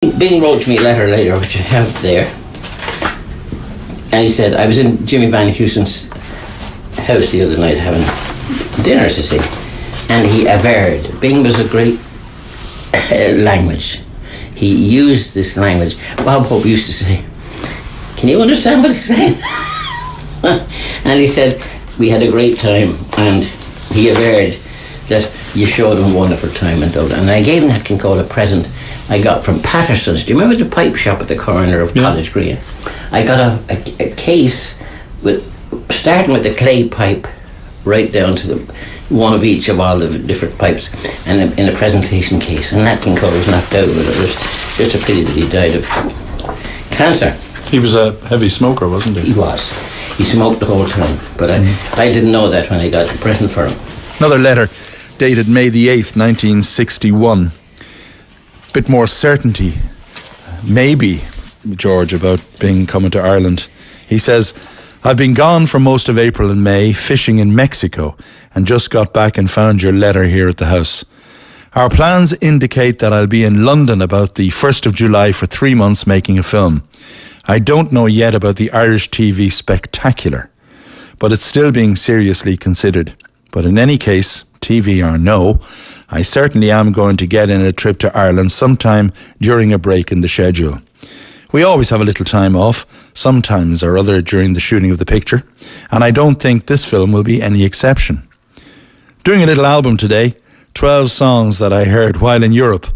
Bing wrote to me a letter later, which I have there, and he said, I was in Jimmy Van Heusen's house the other night having dinner, as I say, and he averred. Bing was a great language. He used this language. Bob Hope used to say, can you understand what he's saying? And he said, we had a great time, and he averred that you showed him a wonderful time in Dublin. And I gave him Nat King Cole a present I got from Patterson's. Do you remember the pipe shop at the corner of College Green? I got a case with, starting with the clay pipe right down to the one of each of all the different pipes, and in a presentation case. And Nat King Cole was knocked out with it. It was just a pity that he died of cancer. He was a heavy smoker, wasn't he? He was. He smoked the whole time, but I didn't know that when I got the present for him. Another letter dated May the 8th, 1961. Bit more certainty, maybe, George, about Bing coming to Ireland. He says, I've been gone for most of April and May, fishing in Mexico, and just got back and found your letter here at the house. Our plans indicate that I'll be in London about the 1st of July for 3 months making a film. I don't know yet about the Irish TV Spectacular, but it's still being seriously considered. But in any case, TV or no, I certainly am going to get in a trip to Ireland sometime during a break in the schedule. We always have a little time off, sometimes or other during the shooting of the picture, and I don't think this film will be any exception. Doing a little album today, 12 songs that I heard while in Europe.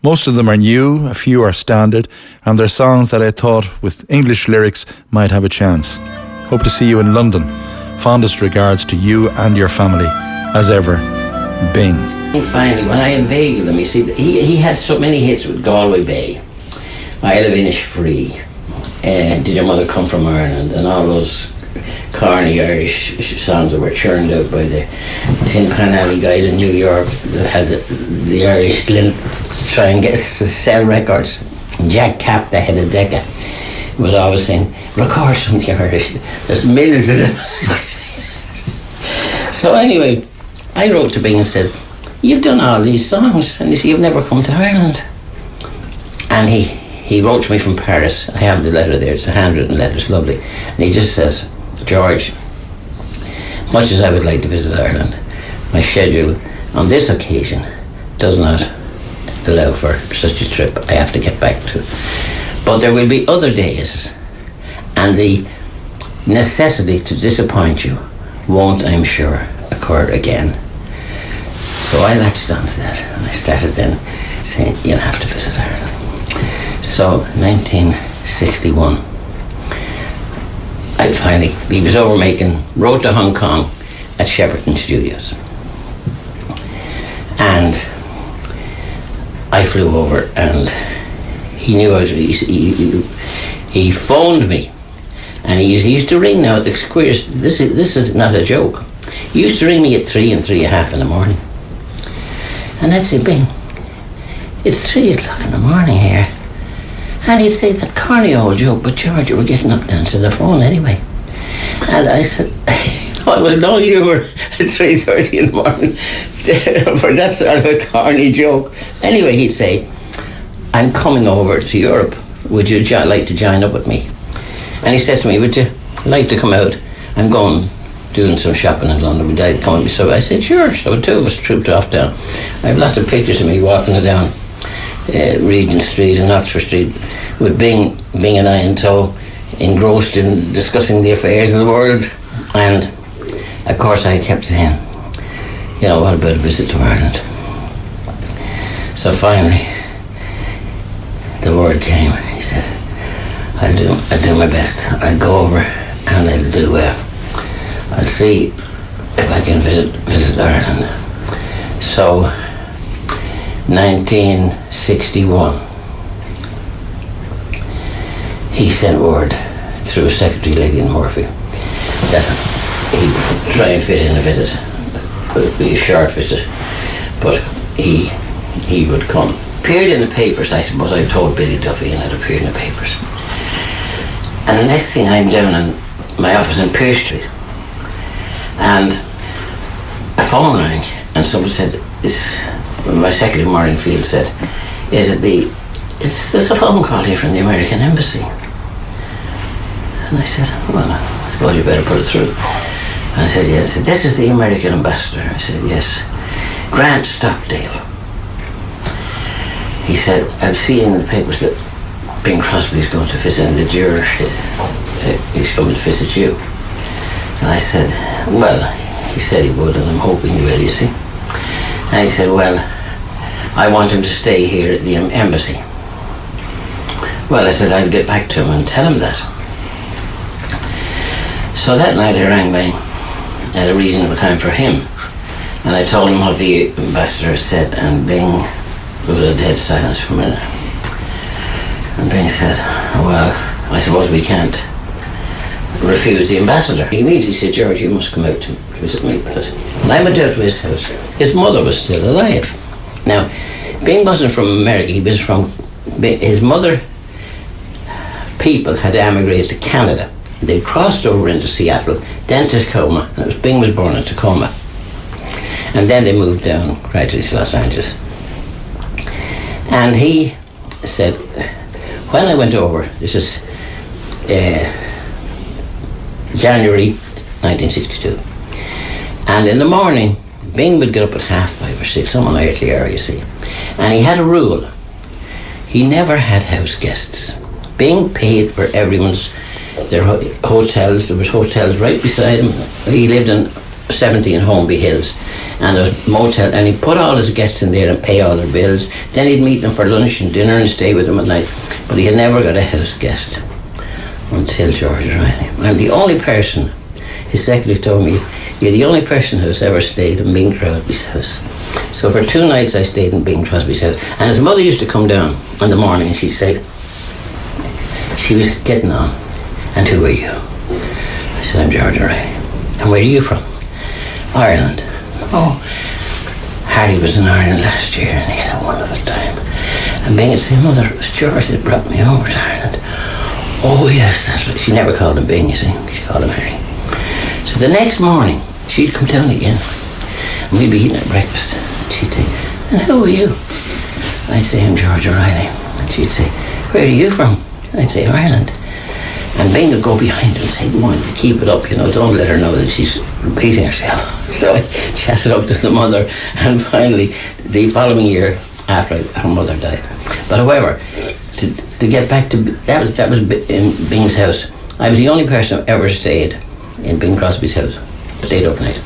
Most of them are new, a few are standard, and they're songs that I thought with English lyrics might have a chance. Hope to see you in London. Fondest regards to you and your family. As ever, Bing. And finally, when I inveigled him, you see, he had so many hits with Galway Bay, Isle of Inish Free, Did Your Mother Come From Ireland, and all those corny Irish songs that were churned out by the Tin Pan Alley guys in New York that had the Irish glint to try and sell records. And Jack Cap, the head of Decca, was always saying, record from the Irish. There's millions of them. So anyway, I wrote to Bing and said, you've done all these songs, and you see, you've never come to Ireland. And he wrote to me from Paris. I have the letter there. It's a handwritten letter. It's lovely. And he just says, George, much as I would like to visit Ireland, my schedule on this occasion does not allow for such a trip. I have to get back to. But there will be other days, and the necessity to disappoint you won't, I'm sure, occur again. So I latched onto that, and I started then saying, you'll have to visit Ireland. So, 1961, I finally, he was over making Road to Hong Kong at Shepperton Studios. And I flew over, and he knew I was, he phoned me, and he used to ring now at the Squares. This is not a joke. He used to ring me at 3 and 3:30 in the morning. And I'd say, Bing, it's 3 o'clock in the morning here. And he'd say that corny old joke, but George, you were getting up to answer the phone anyway. And I said, I was no humor at 3:30 in the morning for that sort of a corny joke. Anyway, he'd say, I'm coming over to Europe. Would you like to join up with me? And he said to me, would you like to come out? I'm going doing some shopping in London. Would you come with me? So I said, sure. So the two of us trooped off down. I have lots of pictures of me walking down Regent Street and Oxford Street with Bing and I in tow, engrossed in discussing the affairs of the world. And of course I kept saying, you know, what about a visit to Ireland? So finally the word came. He said, I'll do my best. I'll go over and I'll see if I can visit Ireland. So 1961, he sent word through Secretary Lillian Murphy that he'd try and fit in a visit. It would be a short visit, but he would come. Appeared in the papers, I suppose. I told Billy Duffy, and it appeared in the papers. And the next thing, I'm down in my office in Pearse Street, and a phone rang, and someone said, my secretary Maureen Field said, is it the there's a phone call here from the American Embassy. And I said, well, I suppose you better put it through. And I said, yes. I said, this is the American ambassador. I said, yes. Grant Stockdale. He said, I've seen in the papers that Bing Crosby is going to visit, and that he's coming to visit you. And I said, well, he said he would, and I'm hoping he will, you see. And he said, well, I want him to stay here at the embassy. Well, I said, I'll get back to him and tell him that. So that night I rang Bing at a reasonable time for him. And I told him what the ambassador had said, and Bing, there was a dead silence for a minute. And Bing said, well, I suppose we can't refuse the ambassador. He immediately said, George, you must come out to visit me, because when I went out to his house, his mother was still alive. Now, Bing wasn't from America, he was from, his mother, people had emigrated to Canada. They crossed over into Seattle, then Tacoma, and Bing was born in Tacoma. And then they moved down gradually to Los Angeles. And he said, when I went over, this is January 1962, and in the morning, Bing would get up at 5:30 or 6, some unearthly hour, you see. And he had a rule. He never had house guests. Bing paid for everyone's, their hotels. There was hotels right beside him. He lived in 17 Holmby Hills, and there was a motel, and he put all his guests in there and pay all their bills. Then he'd meet them for lunch and dinner and stay with them at night. But he had never got a house guest until George Reilly. I'm the only person, his secretary told me, you're the only person who's ever stayed in Bing Crosby's house. So for 2 nights I stayed in Bing Crosby's house, and his mother used to come down in the morning and she'd say, she was getting on, and who are you? I said, I'm George Reilly. And where are you from? Ireland. Oh, Harry was in Ireland last year and he had a wonderful time. And Bing would say, Mother, it was George that brought me over to Ireland. Oh yes, that's right. She never called him Bing, you see. She called him Harry. So the next morning, she'd come down again, and we'd be eating our breakfast. And she'd say, and who are you? I'd say, I'm George Reilly. And she'd say, where are you from? I'd say, Ireland. And Bing would go behind her and say, go on, keep it up, you know, don't let her know that she's repeating herself. So I chatted up to the mother, and finally, the following year, after her mother died. But however, to get back to, that was in Bing's house. I was the only person who ever stayed in Bing Crosby's house, stayed overnight.